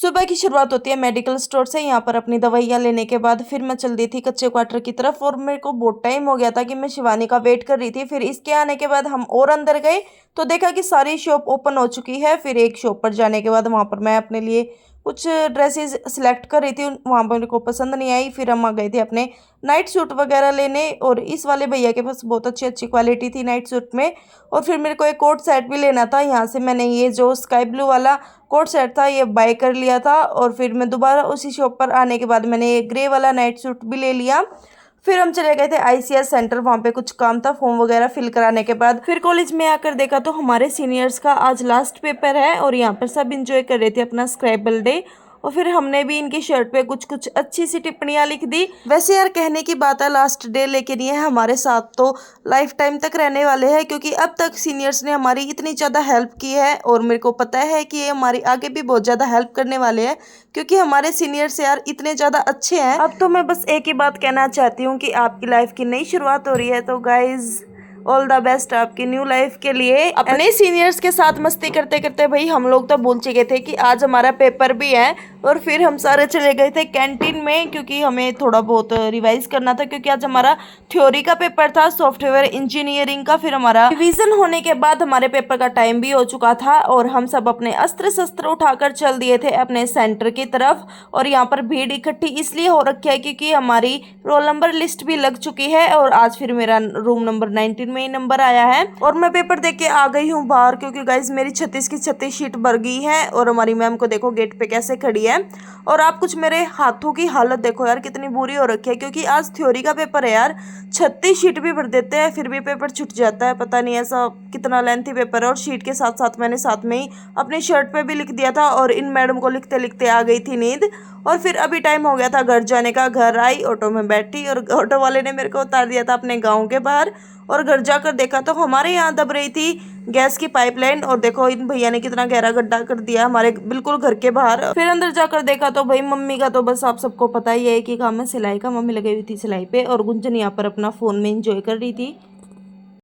सुबह की शुरुआत होती है मेडिकल स्टोर से। यहाँ पर अपनी दवाइयाँ लेने के बाद फिर मैं चल दी थी कच्चे क्वार्टर की तरफ, और मेरे को बहुत टाइम हो गया था कि मैं शिवानी का वेट कर रही थी। फिर इसके आने के बाद हम और अंदर गए तो देखा कि सारी शॉप ओपन हो चुकी है। फिर एक शॉप पर जाने के बाद वहाँ पर मैं अपने लिए कुछ ड्रेसेस सिलेक्ट कर रही थी, वहाँ पर मेरे को पसंद नहीं आई। फिर हम आ गए थे अपने नाइट सूट वगैरह लेने, और इस वाले भैया के पास बहुत अच्छी अच्छी क्वालिटी थी नाइट सूट में। और फिर मेरे को एक कोट सेट भी लेना था। यहाँ से मैंने ये जो स्काई ब्लू वाला कोट सेट था ये बाय कर लिया था, और फिर मैं दोबारा उसी शॉप पर आने के बाद मैंने ये ग्रे वाला नाइट सूट भी ले लिया। फिर हम चले गए थे ICS सेंटर, वहाँ पे कुछ काम था, फॉर्म वगैरह फिल कराने के बाद फिर कॉलेज में आकर देखा तो हमारे सीनियर्स का आज लास्ट पेपर है, और यहाँ पर सब इंजॉय कर रहे थे अपना स्क्रैबल डे। और फिर हमने भी इनकी शर्ट पे कुछ कुछ अच्छी सी टिप्पणियां लिख दी। वैसे यार कहने की बात है लास्ट डे, लेकिन ये हमारे साथ तो लाइफ टाइम तक रहने वाले हैं, क्योंकि अब तक सीनियर्स ने हमारी इतनी ज़्यादा हेल्प की है, और मेरे को पता है कि ये हमारी आगे भी बहुत ज़्यादा हेल्प करने वाले हैं, क्योंकि हमारे सीनियर्स यार इतने ज़्यादा अच्छे हैं। अब तो मैं बस एक ही बात कहना चाहती हूँ कि आपकी लाइफ की नई शुरुआत हो रही है, तो गाइज ऑल द बेस्ट आपकी न्यू लाइफ के लिए। अपने सीनियर्स के साथ मस्ती करते करते भाई हम लोग तो भूल चुके थे कि आज हमारा पेपर भी है, और फिर हम सारे चले गए थे कैंटीन में, क्योंकि हमें थोड़ा बहुत रिवाइज करना था, क्योंकि आज हमारा थ्योरी का पेपर था सॉफ्टवेयर इंजीनियरिंग का। फिर हमारा रिवीजन होने के बाद हमारे पेपर का टाइम भी हो चुका था, और हम सब अपने अस्त्र शस्त्र उठाकर चल दिए थे अपने सेंटर की तरफ। और यहाँ पर भीड़ इकट्ठी इसलिए हो रखी है क्योंकि हमारी रोल नंबर लिस्ट भी लग चुकी है, और आज फिर मेरा रूम नंबर 19 में ही नंबर आया है, और मैं पेपर देके के आ गई हूँ बाहर, क्योंकि गाइज मेरी 36 की 36 शीट भर गई है। और हमारी मैम को देखो गेट पे कैसे खड़ी है। और आप कुछ मेरे हाथों की हालत देखो यार कितनी बुरी हो रखी है, क्योंकि आज थ्योरी का पेपर है यार। 36 शीट भी भर देते हैं फिर भी पेपर छूट जाता है, पता नहीं ऐसा कितना लेंथी पेपर है। और शीट के साथ साथ मैंने साथ में ही अपनी शर्ट पे भी लिख दिया था, और इन मैडम को लिखते लिखते आ गई थी नींद। और फिर अभी टाइम हो गया था घर जाने का। घर आई, ऑटो में बैठी, और ऑटो वाले ने मेरे को उतार दिया था अपने गाँव के बाहर। और घर जाकर देखा तो हमारे यहाँ दब रही थी गैस की पाइपलाइन, और देखो इन भैया ने कितना गहरा गड्ढा कर दिया हमारे बिल्कुल घर के बाहर। फिर अंदर जाकर देखा तो भाई मम्मी का तो बस आप सबको पता ही है कि काम है सिलाई का। मम्मी लगी हुई थी सिलाई पे, और गुंजन यहाँ पर अपना फोन में एंजॉय कर रही थी।